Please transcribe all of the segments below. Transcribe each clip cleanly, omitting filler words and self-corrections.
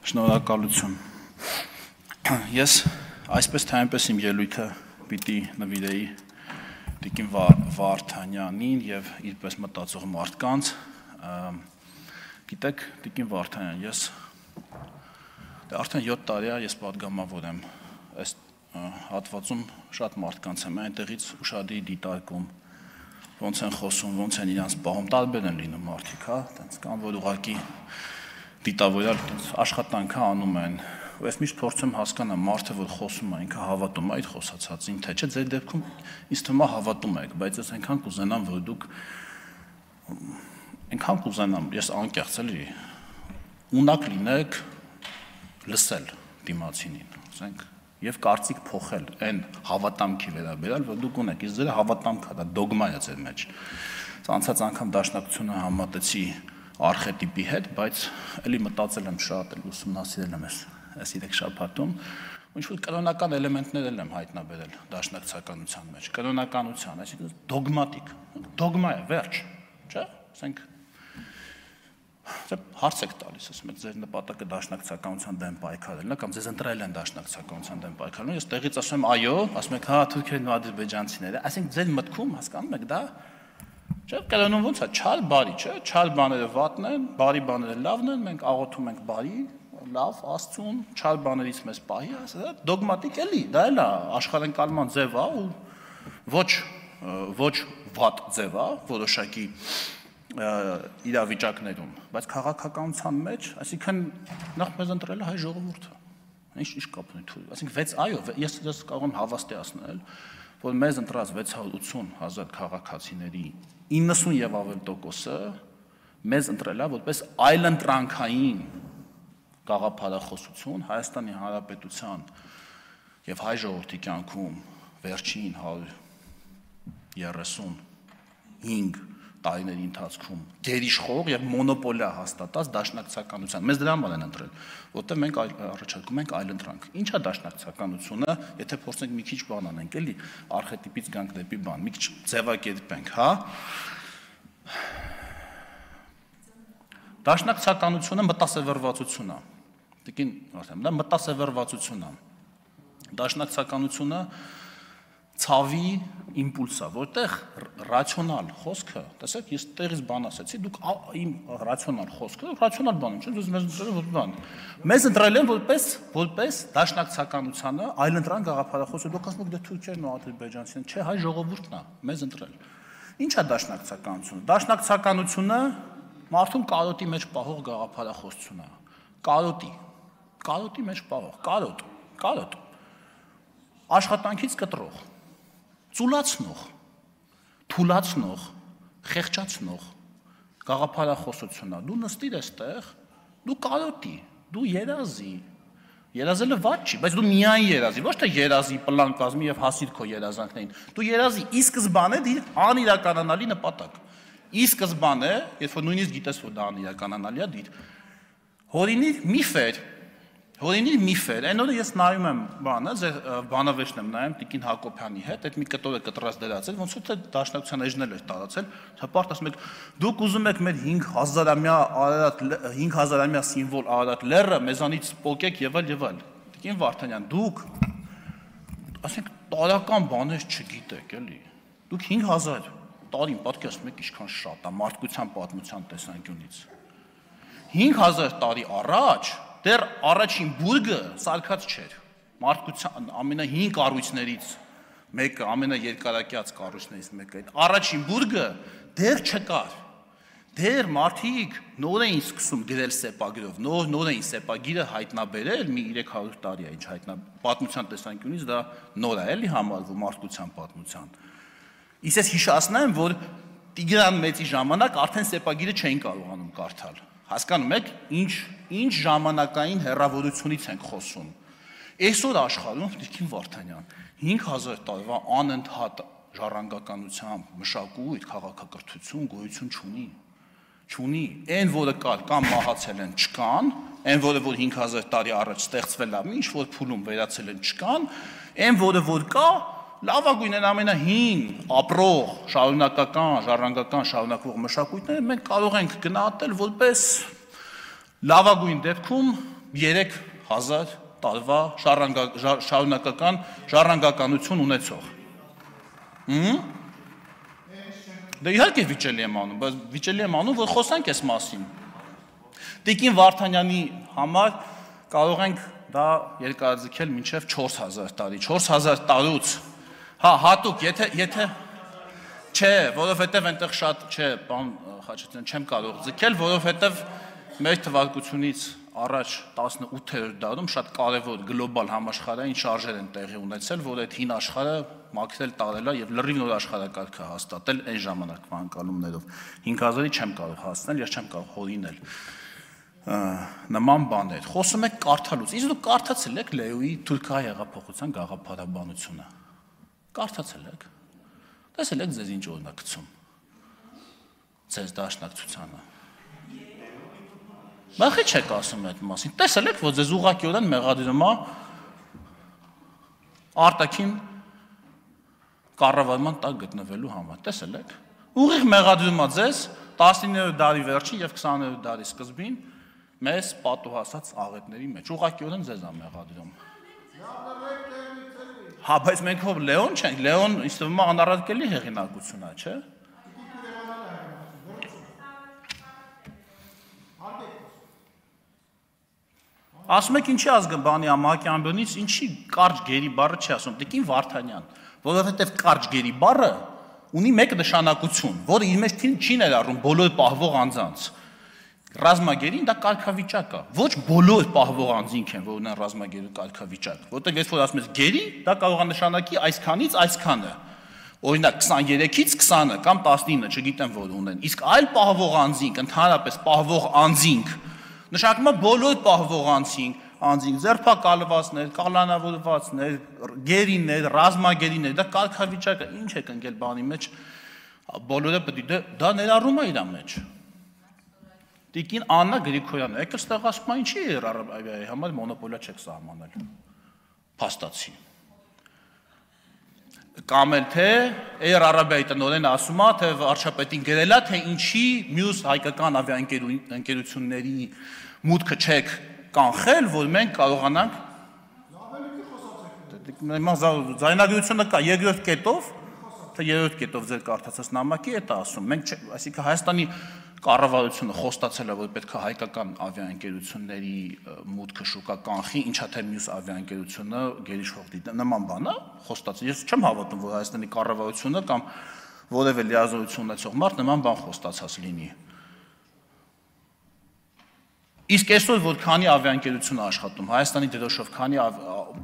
Շնորհակալություն։ Ես այսպես թե այնպես իմ ելույթը պիտի նվիրեի Տիկին Վարդանյանին եւ իրպես մտածող մարդկանց։ Գիտեք, Տիկին Վարդանյան, ես արդեն 7 տարի է ես պատգամավոր եմ։ Այս հատվածում շատ մարդկանց եմ այնտեղից ուշադիր դիտարկում, ոնց են խոսում, ոնց են իրանց պահում, տարբեր են լինում մարդիկ, հա, այդպես կան, որ ուղղակի դիտավորյալ աշխատանքը անում են, ու ես միշտ փորձում հասկանամ մարդը, որ խոսում է, ինքը հավատում է այդ խոսացածին, թե չէ, ձեր դեպքում ինձ թվում է հավատում եք, բայց ես այնքան կուզենամ, որ դուք այնքան կուզենամ, ես անկեղծ էլի, ունակ լինեք լսել դիմացինին, ասենք, եւ կարծիք փոխել այն հավատամքի վերաբերյալ, որ դուք ունեք, իսկ ձեր հավատամքը դա դոգմա է ձեր մեջ։ Անցած անգամ դաշնակցությունը համատեցի արխետիպի հետ, բայց էլի մտածել եմ շատ, էլի ուսումնասիրել եմ այս իրեք շաբաթում, ինչ-որ կանոնական էլեմենտներ եմ հայտնաբերել դաշնակցականության մեջ, կանոնականության, այսինքն դոգմատիկ, դոգմա է, վերջ, չէ՞, ասենք հարց եք տալիս, ասում եք ձեր նպատակը դաշնակցականության դեմ պայքարելն է, կամ ձեզ ընտրել են դաշնակցականության դեմ պայքարելն, ես տեղից ասում եմ այո, ասում եք հա թուրքերն ու ադրբեջանցիները, այսինքն ձեր մտքում հասկանում եք դա Չէ, կանոնում ոնց է, չար բարի, չէ, չար բաները վատն են, բարի բաները լավն են, մենք աղոթում ենք բարի, լավ, Աստծուն, չար բաներից մեզ պահի, դա դոգմատիկ էլի, դա էլ է աշխարհընկալման ձև է ու ոչ վատ ձև է, որոշակի իրավիճակներում, բայց քաղաքականության մեջ, այսինքն նախ մեզ ընտրել է հայ ժողովուրդը, ինչ կապ ունի թույլ, այսինքն 6 այո, ես կարող եմ հավաստիացնել, որ մեզ ընտրած 680,000 քաղաքացիների 90 եւ ավել տոկոսը մեզ ընտրել է որպես այլընտրանքային գաղափարախոսություն Հայաստանի Հանրապետության եւ հայ ժողովրդի կյանքում վերջին 135 տարիների ընթացքում գերիշխող եւ մոնոպոլիա հաստատած դաշնակցականության մեզ դրա համար են ընտրել, որտեղ մենք առաջարկում ենք այլընտրանք։ Ինչ է դաշնակցականությունը, եթե փորձենք մի քիչ բան անենք, էլի արխետիպից գանք դեպի բան, մի քիչ ձևակերպենք, հա։ Դաշնակցականությունը մտասևեռվածություն է։ Տիկին ասեմ, դա մտասևեռվածություն է։ Դաշնակցականությունը ցավի իմպուլս է, որտեղ ռացիոնալ խոսքը, տեսեք, ես տեղից բան ասացի, դուք իմ ռացիոնալ խոսքը, ռացիոնալ բան եմ, չէ՞, դուք մեզ ընտրել եք բան։ Մեզ ընտրել են որպես դաշնակցականությանը այլընտրանք գաղափարախոսը, դուք ասում եք դե թուրքերն ու ադրբեջանցիներն, չէ, հայ ժողովուրդն է մեզ ընտրել։ Ինչ է դաշնակցականությունը։ Դաշնակցականությունը մարդուն կարոտի մեջ պահող գաղափարախոսություն է։ Կարոտի մեջ պահող, կարոտ։ Աշխատանքից կտրող, ծուլացնող, թուլացնող, խեղճացնող գաղափարախոսություն է։ Դու նստիր այստեղ, դու կարոտի, դու երազի։ Երազելը վատ չի, բայց դու միայն երազի, ոչ թե երազի պլան կազմի եւ հասիր քո երազանքներին։ Դու երազի ի սկզբանե դիր անիրականանալի նպատակ։ Ի սկզբանե, երբ որ նույնիսկ գիտես, որ դա անիրականանալի է, դիր հորինիր միֆեր, այն օրը ես նայում եմ բանը, ձեր բանավեճն եմ նայում Տիկին Հակոբյանի հետ, այդ մի կտոր է կտրած դրացել, ոնց որ թե դաշնակցության էջնել էր տարածել, հպարտ ասում եք, դուք ուզում եք մեր 5000-ամյա սիմվոլ Արարատ լեռը մեզանից պոկեք եւ այլ։ Տիկին Վարդանյան, դուք ասենք տարական բաներ չգիտեք, էլի։ Դուք 5000 տարին պատկերացնում եք ինչքան շատ է մարդկության պատմության տեսանկյունից։ 5000 տարի առաջ դեռ առաջին բուրգը սարքած չէր, մարդկության ամենահին կառույցներից մեկը, ամենաերկարակյաց կառույցներից մեկը, այդ առաջին բուրգը դեռ չկար, դեռ մարդիկ նոր էին սկսում գրել սեպագրով, նոր էին սեպագիրը հայտնաբերել, մի 300 տարի է ինչ պատմության տեսանկյունից դա նոր է էլի համարվում մարդկության պատմության։ Իսկ ես հիշեցնեմ, որ Տիգրան Մեծի ժամանակ արդեն սեպագիրը չէին կարողանում կարդալ։ Հասկանում եք, ինչ ժամանակային հեռավորությունից ենք խոսում։ Այսօր աշխարհում Տիկին Վարդանյան 5000 տարվա անընդհատ ժառանգականությամբ մշակույթ, քաղաքակրթություն գոյություն չունի։ Այն, որը կար, կամ մահացել են, չկան, այն, որը որ 5000 տարի առաջ ստեղծվել է, ինչ որ փուլում վերացել են, չկան, այն, որ կա, լավագույն են ամենահին ապրող, շարունակական, ժառանգական շարունակվող մշակույթները մենք կարող ենք գնահատել որպես լավագույն դեպքում 3000 տարվա շարունակական ժառանգականություն ունեցող։ Դե իհարկե վիճելի եմ անում, բայց վիճելի եմ անում, որ խոսանք այս մասին։ Տիկին Վարդանյանի համար կարող ենք դա երկարաձգել մինչև 4000 տարի, 4000 տարուց, հատուկ, եթե, չէ, որովհետև այնտեղ շատ, չէ, պարոն Խաչատրյան, չեմ կարող ձգել, որովհետև մեր թվարկությունից առաջ 18-րդ դարում շատ կարևոր գլոբալ համաշխարհային շարժեր են տեղի ունեցել, որ այդ հին աշխարհը մաքրել տարել է եւ լրիվ նոր աշխարհակարգը հաստատել այն ժամանակվա ընկալումներով։ 5000-ի չեմ կարող հասնել, ես չեմ կարող հորինել նման բաներ։ Խոսում եք կարդալուց։ Իսկ դուք կարդացել եք Լեոյի Թուրքիայի հեղափոխության գաղափարաբանությունը։ Կարդացել եք։ Տեսել եք ձեզ ինչ օրինակ գցում։ Ձեզ դաշնակցությանը։ Բախի չեք ասում այդ մասին։ Տեսել եք, որ ձեզ ուղղակիորեն մեղադրում է արտաքին կառավարման տակ գտնվելու համար։ Տեսել եք։ Ուղիղ մեղադրում է ձեզ 19-րդ դարի վերջին եւ 20-րդ դարի սկզբին մեզ պատուհասած աղետների մեջ։ Ուղղակիորեն ձեզ է մեղադրում։ Հա, բայց մենք հով Լեոն չենք, Լեոն ինձ թվում է անառարկելի հեղինակություն է, չէ՞։ Ասում եք ինչի ազգաբանի ամակյանբյոնից ինչի կարճ գերի բառը չի ասում, տիկին Վարդանյան, որովհետև կարճ գերի բառը ունի մեկ նշանակություն, որը իր մեջ չի ներառում բոլոր պահվող անձանց։ Ռազմագերին դա կարգավիճակ է, ոչ բոլոր պահվող անձինք են, որ ունեն ռազմագերու կարգավիճակ, որտեղ ես որ ասում ես գերի, դա կարող է նշանակի այսքանից այսքանը, օրինակ 23-ից 20-ը կամ 19-ը, չգիտեմ որ ունեն, իսկ այլ պահվող անձինք, ընդհանրապես պահվող անձինք նշանակում է բոլոր պահվող անձինք, ձերբակալվածներ, կալանավորվածներ, գերիներ, ռազմագերիներ, դա կարգավիճակը, ինչ եք ընկել բանի մեջ, բոլորը պետք է դա ներառում է իր մեջ։ Տիկին Աննա Գրիգորյանը, եկել ստեղ ասում է ինչի Էյր համար մոնոպոլիա չեք սահմանել, փաստացի։ Կամ էլ թե Էյր Արաբիայի տնօրենը ասում է, թե վարչապետին գրել է, թե ինչի մյուս հայկական ավիաընկերությունների մուտքը չեք կանխել, որ մենք կարողանանք ձայնագրությունը կա երկրորդ կետով, թե երրորդ կետով ձեր կարդացած նամակի է դա ասում, մենք այսինքն Հայաստանի կառավարությունը խոստացել է, որ պետք է հայկական ավիաընկերությունների մուտքը շուկա կանխի, ինչա թե մյուս ավիաընկերությունը գերիշխող դիտի, նման բան է խոստացել։ Ես չեմ հավատում, որ Հայաստանի կառավարությունը կամ որևէ լիազորություն ունեցող մարդ նման բան խոստացած լինի։ Իսկ այսօր որ քանի ավիաընկերություն է աշխատում, Հայաստանի դրոշով քանի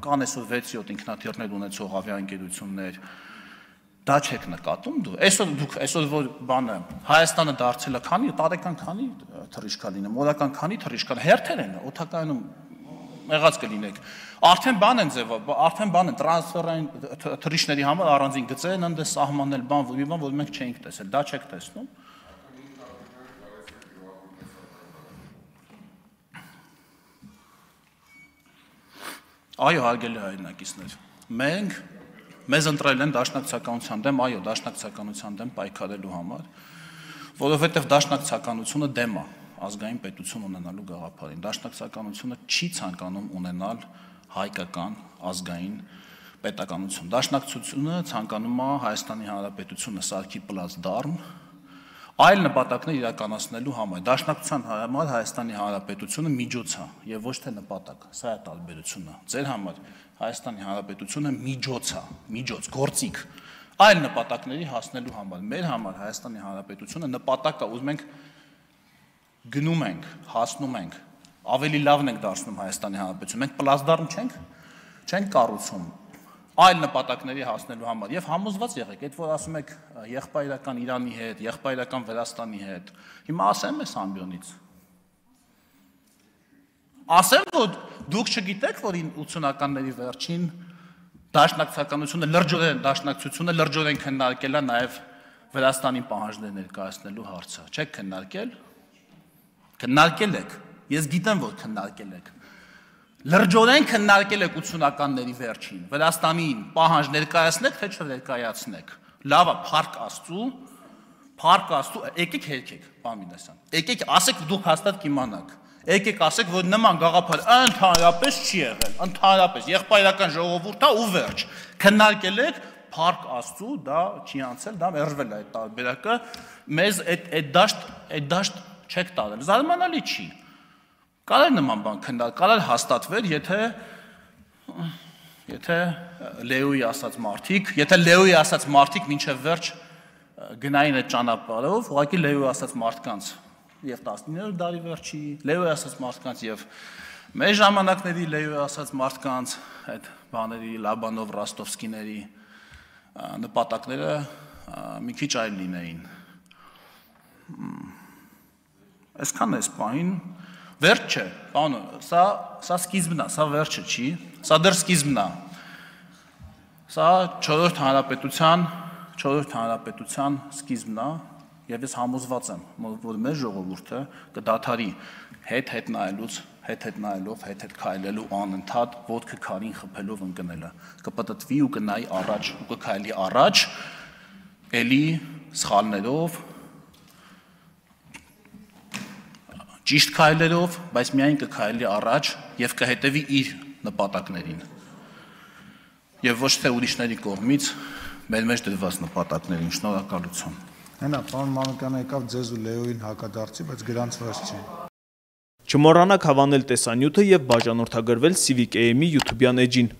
կան այսօր 6-7 ինքնաթիռներ ունեցող ավիաընկերություններ, դա չեք նկատում դու։ Այսօր որ բանը Հայաստանը դարձել է քանի տարեկան քանի թռիչքա լինում, օրական քանի թռիչքա, հերթեր են, օդակայանում եղած կլինեք։ Արդեն բան են ձևով, արդեն բան են տրանսֆերային թռիչքների համար առանձին գծեր են ընդ սահմանել բան, որ մենք չենք տեսել, դա չեք տեսնում։ Այո, հարգելի հայրենակիցներ, մեզ ընտրել են դաշնակցականության դեմ, այո, դաշնակցականության դեմ պայքարելու համար, որովհետև դաշնակցականությունը դեմ է ազգային պետություն ունենալու գաղափարին, դաշնակցականությունը չի ցանկանում ունենալ հայկական ազգային պետականություն, դաշնակցությունը ցանկանում է Հայաստանի Հանրապետությունը սարքի պլացդարմ, այլ նպատակներ իրականացնելու համար, դաշնակցության համար Հայաստանի Հանրապետությունը միջոց է եւ ոչ թե նպատակ, սա է տարբերությունը, ձեր համար Հայաստանի Հանրապետությունը միջոց է, միջոց, գործիք, այլ նպատակների հասնելու համար, մեր համար Հայաստանի Հանրապետությունը նպատակ է, ուզում ենք գնում ենք, հասնում ենք, ավելի լավն ենք դարձնում Հայաստանի Հանրապետությունը, մենք պլացդարմ չենք կառուցում, այլ նպատակների հասնելու համար եւ համոզված եղեք, այդ որ ասում եք եղբայրական Իրանի հետ, եղբայրական Վրաստանի հետ, հիմա ասեմ այս ամբիոնից։ Ասեմ, որ դուք չգիտեք, որ 80-ականների վերջին դաշնակցականությունը լրջորեն քննարկել է նաեւ Վրաստանի պահանջներ ներկայացնելու հարցը, չեք քննարկել։ Քննարկել եք, ես գիտեմ, որ քննարկել եք։ Լրջորեն քննարկել եք 80-ականների վերջին, Վրաստանին պահանջ ներկայացնեք, թե չներկայացնեք։ Լավ է, փառք Աստծու, եկեք հերքեք, պարոն Մինասյան։ Եկեք, ասեք դուք հաստատ կիմանաք։ Եկեք ասեք, որ նման գաղափար ընդհանրապես չի եղել, ընդհանրապես եղբայրական ժողովուրդը ու վերջ։ Քննարկել եք Փառք Աստծո, դա չի անցել, դա մերժվել է այդ տարբերակը, մեզ այդ դաշտ չեք տալել։ Զարմանալի չի։ Կարել նման բան քննարկել, կարել հաստատվել, եթե Լեոյի ասած մարդիկ մինչև վերջ գնային այդ ճանապարհով, ուղղակի Լեոյի ասած մարդկանց եւ 19-րդ դարի վերջի Լեոյի ասած մարդկանց եւ մեր ժամանակների Լեոյի ասած մարդկանց այդ բաների Լաբանով Ռոստովսկիների նպատակները մի քիչ այլ լինեին։ Այսքան է սպային, վերջ չէ, բանը, սա սկիզբն է, սա վերջը չի, սա դեռ սկիզբն է։ Սա 4-րդ հանրապետության սկիզբն է, եւ ես համոզված եմ, որ մեր ժողովուրդը կդադարի հետ նայելով, հետ քայլելու անընդհատ ոտքը քարին խփելով ընկնելը, կպտտվի ու կնայի առաջ ու կքայլի առաջ, էլի սխալներով, ճիշտ քայլերով, բայց միայն կքայլի առաջ եւ կհետևի իր նպատակներին։ Եվ ոչ թե ուրիշների կողմից մեր մեջ դրված նպատակներին։ Շնորհակալություն։ Հենա, պարոն Մանուկյանը եկավ ձեզ ու Լեոյին հակադարձի, բայց գրանցված չի։ Չմոռանաք հավանել տեսանյութը եւ բաժանորդագրվել Civic AM-ի YouTube-յան էջին։